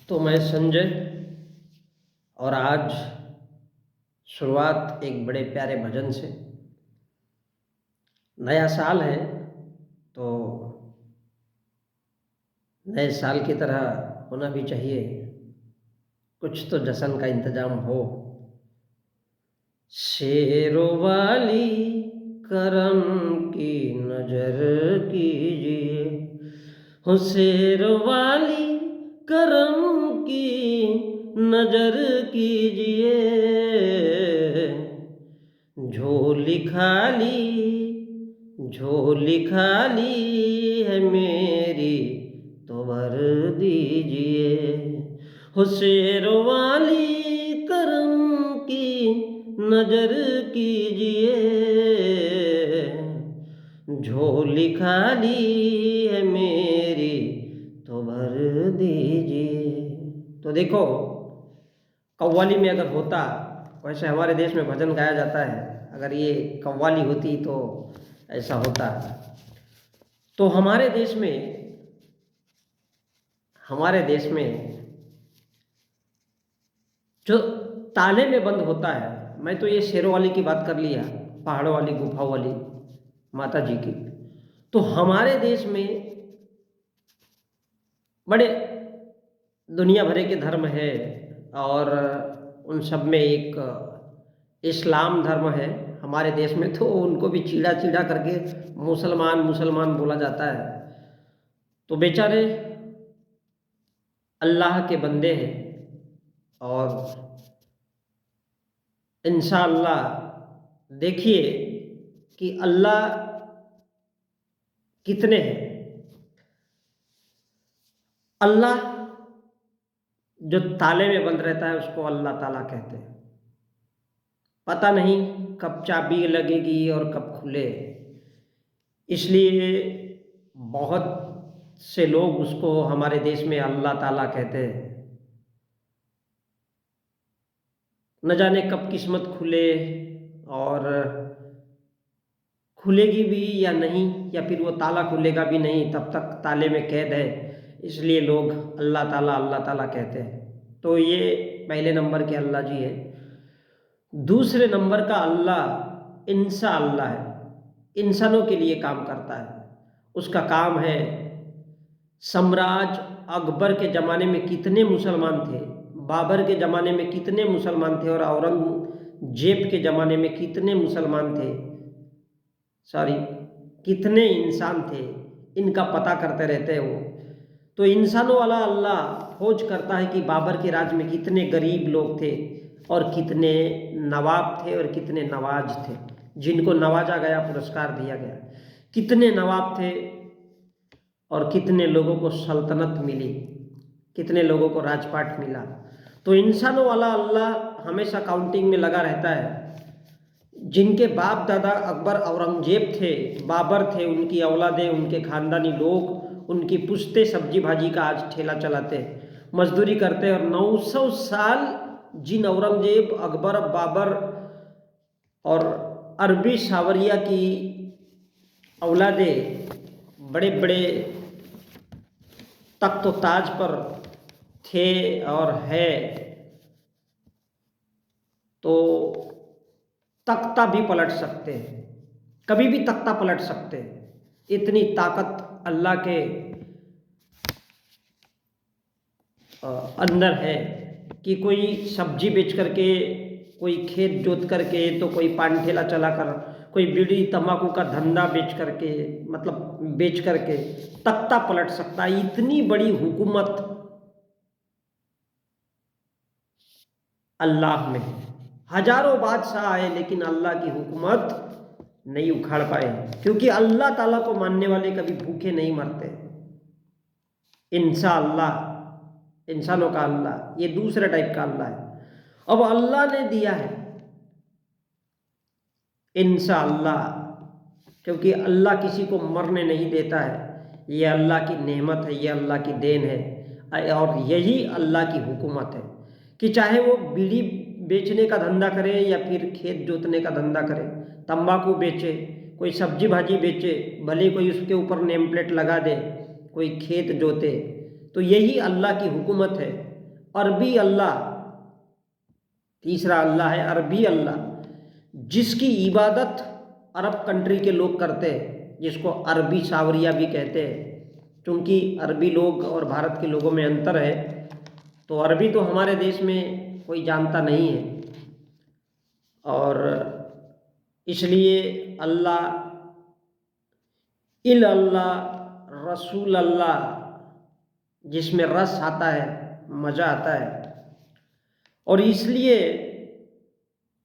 तो मैं संजय, और आज शुरुआत एक बड़े प्यारे भजन से। नया साल है तो नए साल की तरह होना भी चाहिए, कुछ तो जश्न का इंतजाम हो। शेरों वाली करम की नजर कीजिए, हो शेरों वाली करम की नजर कीजिए। झोली खाली झोली खाली है मेरी, तो भर दीजिए। हो शेरों वाली करम की नजर कीजिए। झोली खाली है मेरी, तो भर दीजिए। तो देखो, कव्वाली में अगर होता, वैसे हमारे देश में भजन गाया जाता है, अगर ये कव्वाली होती तो ऐसा होता। तो हमारे देश में जो ताले में बंद होता है, मैं तो ये शेरों वाली की बात कर लिया, पहाड़ों वाली गुफाओं वाली माता जी की। तो हमारे देश में बड़े दुनिया भरे के धर्म है, और उन सब में एक इस्लाम धर्म है। हमारे देश में तो उनको भी चीड़ा चीड़ा करके मुसलमान मुसलमान बोला जाता है। तो बेचारे अल्लाह के बंदे हैं, और इंशाअल्लाह देखिए कि अल्लाह कितने हैं। अल्लाह जो ताले में बंद रहता है उसको अल्लाह ताला कहते हैं। पता नहीं कब चाबी लगेगी और कब खुले, इसलिए बहुत से लोग उसको हमारे देश में अल्लाह ताला कहते हैं। न जाने कब किस्मत खुले, और खुलेगी भी या नहीं, या फिर वो ताला खुलेगा भी नहीं, तब तक ताले में कैद है, इसलिए लोग अल्लाह ताला कहते हैं। तो ये पहले नंबर के अल्लाह जी है। दूसरे नंबर का अल्लाह इंसा अल्लाह है, इंसानों के लिए काम करता है। उसका काम है, सम्राट अकबर के ज़माने में कितने मुसलमान थे, बाबर के ज़माने में कितने मुसलमान थे, और औरंगजेब के ज़माने में कितने मुसलमान थे, सॉरी कितने इंसान थे, इनका पता करते रहते हैं वो। तो इंसानों वाला अल्लाह खोज करता है कि बाबर के राज में कितने गरीब लोग थे, और कितने नवाब थे, और कितने नवाज थे जिनको नवाजा गया, पुरस्कार दिया गया। कितने नवाब थे, और कितने लोगों को सल्तनत मिली, कितने लोगों को राजपाट मिला। तो इंसानों वाला अल्लाह हमेशा काउंटिंग में लगा रहता है। जिनके बाप दादा अकबर औरंगजेब थे, बाबर थे, उनकी औलादें, उनके खानदानी लोग, उनकी पुश्ते सब्जी भाजी का आज ठेला चलाते, मजदूरी करते, और 900 साल जिन औरंगजेब, अकबर, बाबर और अरबी सावरिया की औलादें बड़े बड़े तख्त व ताज पर थे और है, तो तख्ता भी पलट सकते हैं, कभी भी तख्ता पलट सकते हैं। इतनी ताकत अल्लाह के अंदर है कि कोई सब्जी बेच करके, कोई खेत जोत करके, तो कोई पान ठेला चला कर, कोई बीड़ी तंबाकू का धंधा बेच करके तख्ता पलट सकता है। इतनी बड़ी हुकूमत अल्लाह में है। हजारों बादशाह आए, लेकिन अल्लाह की हुकूमत नहीं उखाड़ पाए, क्योंकि अल्लाह ताला को मानने वाले कभी भूखे नहीं मरते। इंसानों का अल्लाह ये दूसरे टाइप का अल्लाह है। अब अल्लाह ने दिया है इंशाअल्लाह, क्योंकि अल्लाह किसी को मरने नहीं देता है। ये अल्लाह की नेमत है, ये अल्लाह की देन है, और यही अल्लाह की हुकूमत है कि चाहे वो बीड़ी बेचने का धंधा करे, या फिर खेत जोतने का धंधा करे, तंबाकू बेचे, कोई सब्जी भाजी बेचे, भले कोई उसके ऊपर नेम प्लेट लगा दे, कोई खेत जोते, तो यही अल्लाह की हुकूमत है। अरबी अल्लाह, तीसरा अल्लाह है अरबी अल्लाह, जिसकी इबादत अरब कंट्री के लोग करते हैं, जिसको अरबी सावरिया भी कहते हैं। क्योंकि अरबी लोग और भारत के लोगों में अंतर है, तो अरबी तो हमारे देश में कोई जानता नहीं है, और इसलिए अल्लाह, इल अल्लाह, रसूल अल्लाह, जिसमें रस आता है, मज़ा आता है, और इसलिए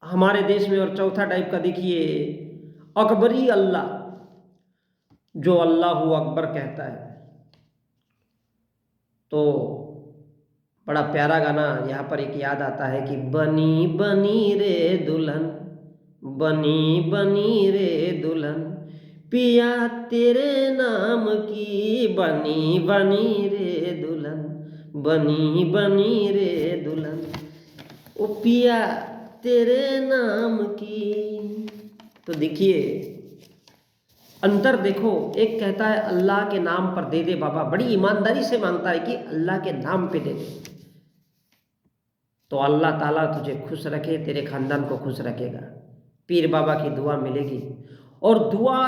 हमारे देश में। और चौथा टाइप का देखिए अकबरी अल्लाह, जो अल्लाह अकबर कहता है। तो बड़ा प्यारा गाना यहाँ पर एक याद आता है कि बनी बनी रे दुल्हन, बनी बनी रे दुल्हन, पिया तेरे नाम की, बनी बनी रे दुल्हन, बनी बनी रे दुल्हन, ओ पिया तेरे नाम की। तो देखिए अंतर देखो, एक कहता है अल्लाह के नाम पर दे दे बाबा, बड़ी ईमानदारी से मांगता है कि अल्लाह के नाम पे दे दे, तो अल्लाह ताला तुझे खुश रखे, तेरे खानदान को खुश रखेगा, पीर बाबा की दुआ मिलेगी। और दुआ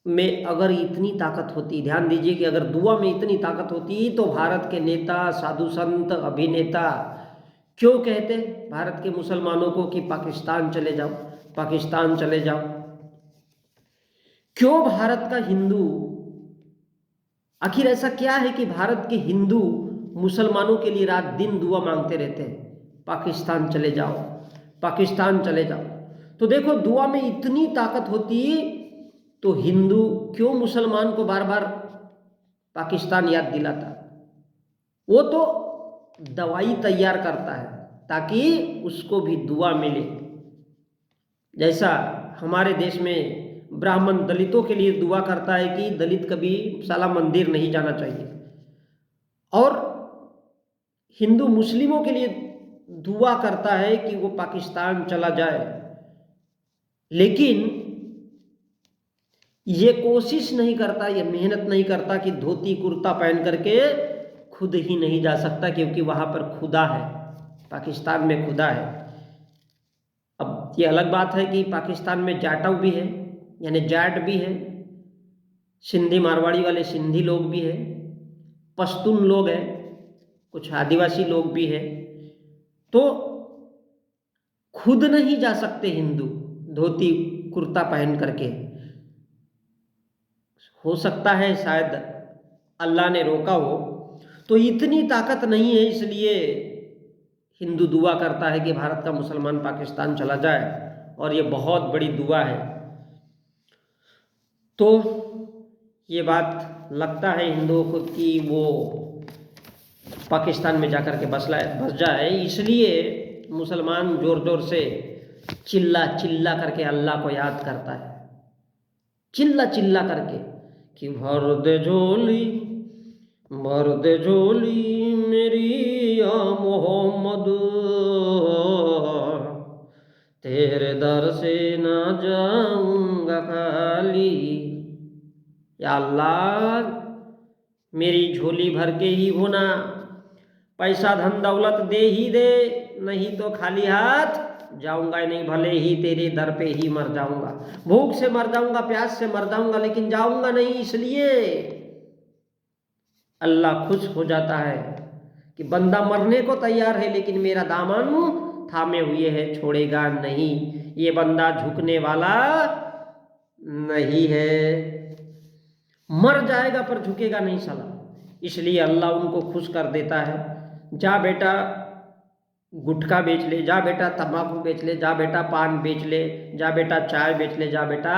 में अगर इतनी ताकत होती, ध्यान दीजिए कि अगर दुआ में इतनी ताकत होती तो भारत के नेता, साधु संत, अभिनेता क्यों कहते भारत के मुसलमानों को कि पाकिस्तान चले जाओ, पाकिस्तान चले जाओ? क्यों भारत का हिंदू, आखिर ऐसा क्या है कि भारत के हिंदू मुसलमानों के लिए रात दिन दुआ मांगते रहते हैं, पाकिस्तान चले जाओ, पाकिस्तान चले जाओ? तो देखो दुआ में इतनी ताकत होती तो हिंदू क्यों मुसलमान को बार बार पाकिस्तान याद दिलाता? वो तो दवाई तैयार करता है ताकि उसको भी दुआ मिले। जैसा हमारे देश में ब्राह्मण दलितों के लिए दुआ करता है कि दलित कभी साला मंदिर नहीं जाना चाहिए, और हिंदू मुस्लिमों के लिए दुआ करता है कि वो पाकिस्तान चला जाए, लेकिन ये कोशिश नहीं करता, ये मेहनत नहीं करता कि धोती कुर्ता पहन करके खुद ही नहीं जा सकता, क्योंकि वहाँ पर खुदा है, पाकिस्तान में खुदा है। अब ये अलग बात है कि पाकिस्तान में जाटव भी है, यानी जाट भी है, सिंधी मारवाड़ी वाले सिंधी लोग भी हैं, पश्तून लोग हैं, कुछ आदिवासी लोग भी हैं। तो खुद नहीं जा सकते हिंदू धोती कुर्ता पहन करके। हो सकता है शायद अल्लाह ने रोका हो, तो इतनी ताकत नहीं है, इसलिए हिंदू दुआ करता है कि भारत का मुसलमान पाकिस्तान चला जाए, और ये बहुत बड़ी दुआ है। तो ये बात लगता है हिंदुओं को कि वो पाकिस्तान में जाकर के बस जाए, इसलिए मुसलमान जोर जोर से चिल्ला चिल्ला करके अल्लाह को याद करता है, चिल्ला चिल्ला करके कि भर दे झोली, भर दे झोली मेरी या मोहम्मद, तेरे दर से ना जाऊंगा खाली। या अल्लाह मेरी झोली भर के ही होना, पैसा धन दौलत दे ही दे, नहीं तो खाली हाथ जाऊंगा ही नहीं, भले ही तेरे दर पे ही मर जाऊंगा, भूख से मर जाऊंगा, प्यास से मर जाऊंगा, लेकिन जाऊंगा नहीं। इसलिए अल्लाह खुश हो जाता है कि बंदा मरने को तैयार है, लेकिन मेरा दामन थामे हुए है, छोड़ेगा नहीं, ये बंदा झुकने वाला नहीं है, मर जाएगा पर झुकेगा नहीं साला। इसलिए अल्लाह उनको खुश कर देता है, जा बेटा गुटखा बेच ले, जा बेटा तंबाकू बेच ले, जा बेटा पान बेच ले, जा बेटा चाय बेच ले, जा बेटा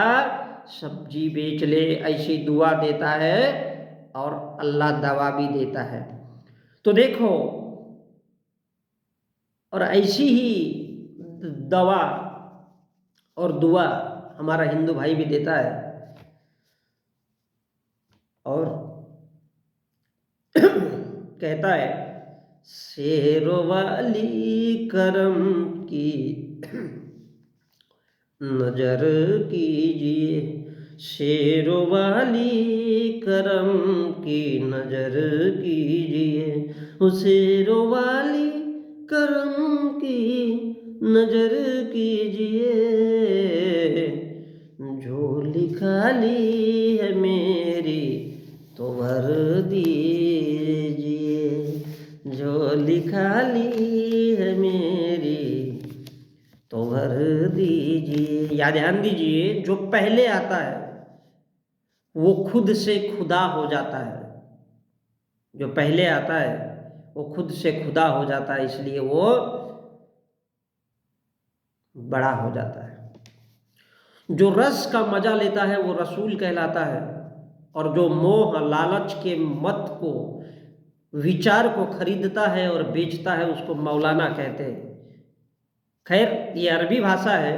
सब्जी बेच ले, ऐसी दुआ देता है, और अल्लाह दवा भी देता है। तो देखो, और ऐसी ही दवा और दुआ हमारा हिंदू भाई भी देता है, और कहता है शेरों वाली करम की नजर कीजिए, शेरों वाली करम की नजर कीजिए, ओ शेरों वाली करम की नजर कीजिए, झोली खाली है मेरी तो भर दीजिए, झोली खाली है मेरी तो भर दीजिए। या ध्यान दीजिए, जो पहले आता है वो खुद से खुदा हो जाता है, जो पहले आता है वो खुद से खुदा हो जाता है, इसलिए वो बड़ा हो जाता है। जो रस का मजा लेता है वो रसूल कहलाता है, और जो मोह लालच के मत को, विचार को खरीदता है और बेचता है उसको मौलाना कहते हैं। खैर, ये अरबी भाषा है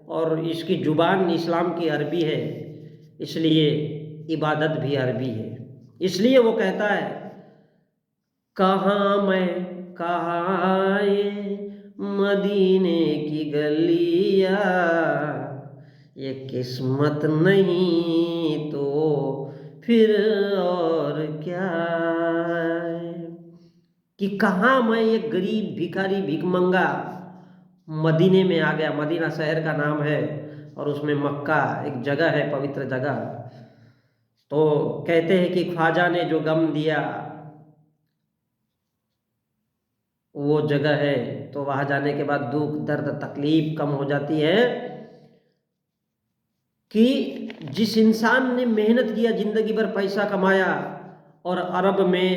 और इसकी जुबान इस्लाम की अरबी है, इसलिए इबादत भी अरबी है। इसलिए वो कहता है, कहाँ मैं कहाँ ये मदीने की गलियाँ, ये किस्मत नहीं तो फिर और क्या है। कि कहाँ मैं एक गरीब भिखारी भिखमंगा मदीने में आ गया। मदीना शहर का नाम है और उसमें मक्का एक जगह है, पवित्र जगह। तो कहते हैं कि ख्वाजा ने जो गम दिया वो जगह है, तो वहाँ जाने के बाद दुख दर्द तकलीफ कम हो जाती है। कि जिस इंसान ने मेहनत किया, जिंदगी भर पैसा कमाया और अरब में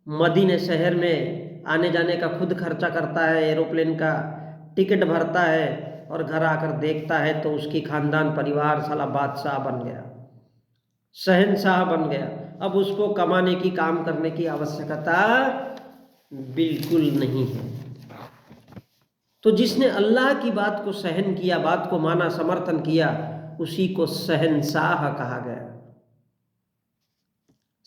मदीने शहर में आने जाने का खुद खर्चा करता है, एरोप्लेन का टिकट भरता है और घर आकर देखता है तो उसकी खानदान परिवार साला बादशाह बन गया, शहंशाह बन गया। अब उसको कमाने की, काम करने की आवश्यकता बिल्कुल नहीं है। तो जिसने अल्लाह की बात को सहन किया, बात को माना, समर्थन किया, उसी को शहंशाह कहा गया।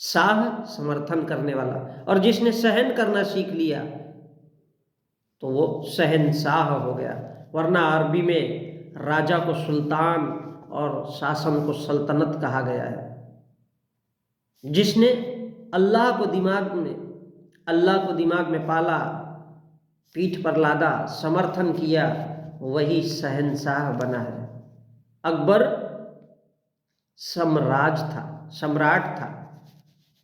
शाह समर्थन करने वाला, और जिसने सहन करना सीख लिया तो वो शहंशाह हो गया। वरना अरबी में राजा को सुल्तान और शासन को सल्तनत कहा गया है। जिसने अल्लाह को दिमाग में पाला, पीठ पर लादा, समर्थन किया, वही शहंशाह बना है। अकबर सम्राट था।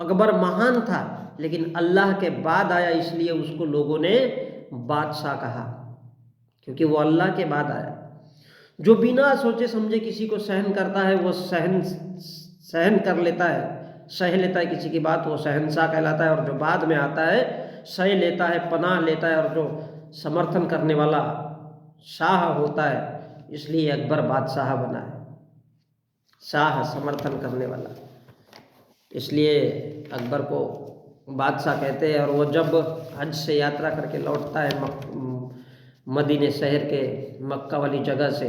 अकबर महान था, लेकिन अल्लाह के बाद आया, इसलिए उसको लोगों ने बादशाह कहा, क्योंकि वो अल्लाह के बाद आया। जो बिना सोचे समझे किसी को सहन करता है वो सहन कर लेता है, सह लेता है किसी की बात, वो शहंशाह कहलाता है। और जो बाद में आता है सह लेता है, पनाह लेता है, और जो समर्थन करने वाला शाह होता है, इसलिए अकबर बादशाह बना है, शाह समर्थन करने वाला, इसलिए अकबर को बादशाह कहते हैं। और वो जब हज से यात्रा करके लौटता है मदीने शहर के मक्का वाली जगह से,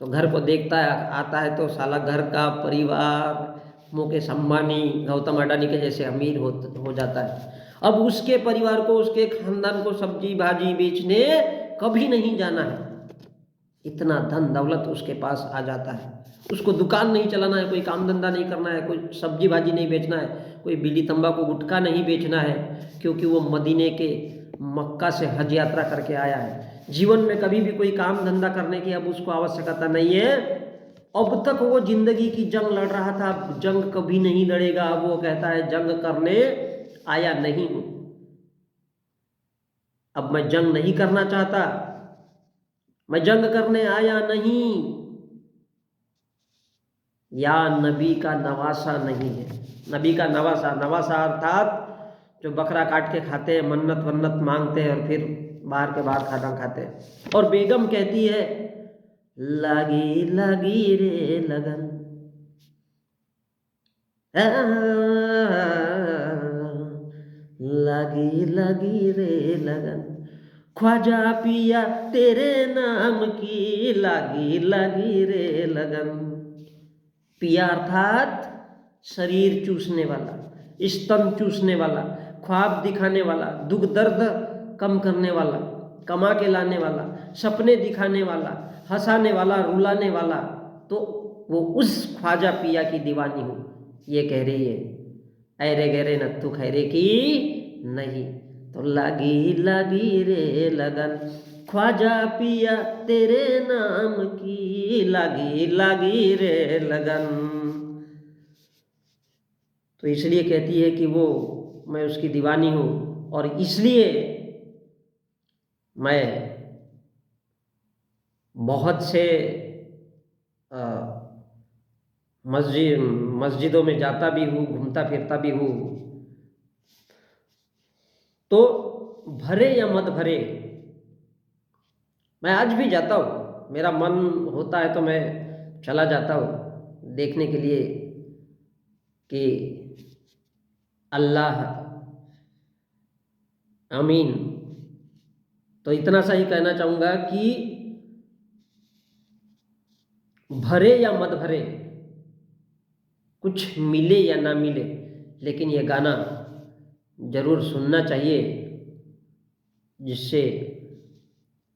तो घर को देखता है, आता है तो साला घर का परिवार, मुकेश अंबानी, गौतम अडानी के जैसे अमीर हो जाता है। अब उसके परिवार को, उसके खानदान को सब्जी भाजी बेचने कभी नहीं जाना है, इतना धन दौलत उसके पास आ जाता है। उसको दुकान नहीं चलाना है, कोई काम धंधा नहीं करना है, कोई सब्जी भाजी नहीं बेचना है, कोई बीड़ी तंबाकू गुटखा नहीं बेचना है, क्योंकि वो मदीने के मक्का से हज यात्रा करके आया है। जीवन में कभी भी कोई काम धंधा करने की अब उसको आवश्यकता नहीं है। अब तक वो जिंदगी की जंग लड़ रहा था, जंग कभी नहीं लड़ेगा। अब वो कहता है जंग करने आया नहीं हूं, अब मैं जंग नहीं करना चाहता, मैं जंग करने आया नहीं। या नबी का नवासा नहीं है। नबी का नवासा अर्थात जो बकरा काट के खाते हैं, मन्नत वन्नत मांगते हैं और फिर बाहर के बाहर खाना खाते हैं। और बेगम कहती है, लगी लगी रे लगन, लगी लगी रे लगन, ख्वाजा पिया तेरे नाम की, लगी लगी रे लगन। पिया अर्थात शरीर चूसने वाला, स्तन चूसने वाला, ख्वाब दिखाने वाला, दुख दर्द कम करने वाला, कमा के लाने वाला, सपने दिखाने वाला, हंसाने वाला, रुलाने वाला। तो वो उस ख्वाजा पिया की दीवानी हूँ, ये कह रही है। अरे गरे नत्थु खैरे की नहीं, तो लागी लागी रे लगन ख्वाजा पिया तेरे नाम की, लागी लागी रे लगन। तो इसलिए कहती है कि वो मैं उसकी दीवानी हूँ, और इसलिए मैं बहुत से मस्जिदों में जाता भी हूँ, घूमता फिरता भी हूँ। तो भरे या मत भरे, मैं आज भी जाता हूँ, मेरा मन होता है तो मैं चला जाता हूँ देखने के लिए कि अल्लाह आमीन। तो इतना सा ही कहना चाहूँगा कि भरे या मत भरे, कुछ मिले या ना मिले, लेकिन ये गाना ज़रूर सुनना चाहिए, जिससे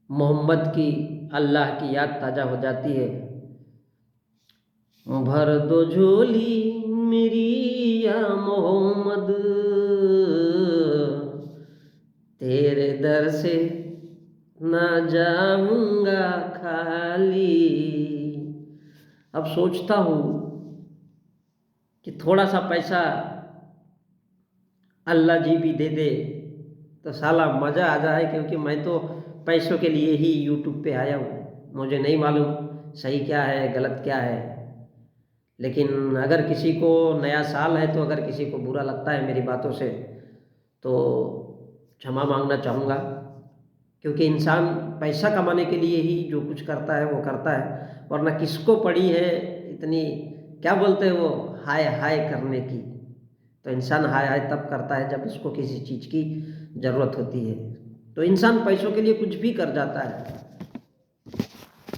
मोहम्मद की, अल्लाह की याद ताज़ा हो जाती है। भर दो झोली मेरी या मोहम्मद, तेरे दर से ना जाऊंगा खाली। अब सोचता हूँ कि थोड़ा सा पैसा अल्लाह जी भी दे दे तो साला मज़ा आ जाए, क्योंकि मैं तो पैसों के लिए ही यूट्यूब पे आया हूँ। मुझे नहीं मालूम सही क्या है गलत क्या है, लेकिन अगर किसी को नया साल है तो अगर किसी को बुरा लगता है मेरी बातों से तो क्षमा मांगना चाहूँगा, क्योंकि इंसान पैसा कमाने के लिए ही जो कुछ करता है वो करता है, वरना किसको पड़ी है इतनी, क्या बोलते हैं वो, हाय हाय करने की। तो इंसान हाय हाय तब करता है जब उसको किसी चीज़ की ज़रूरत होती है। तो इंसान पैसों के लिए कुछ भी कर जाता है।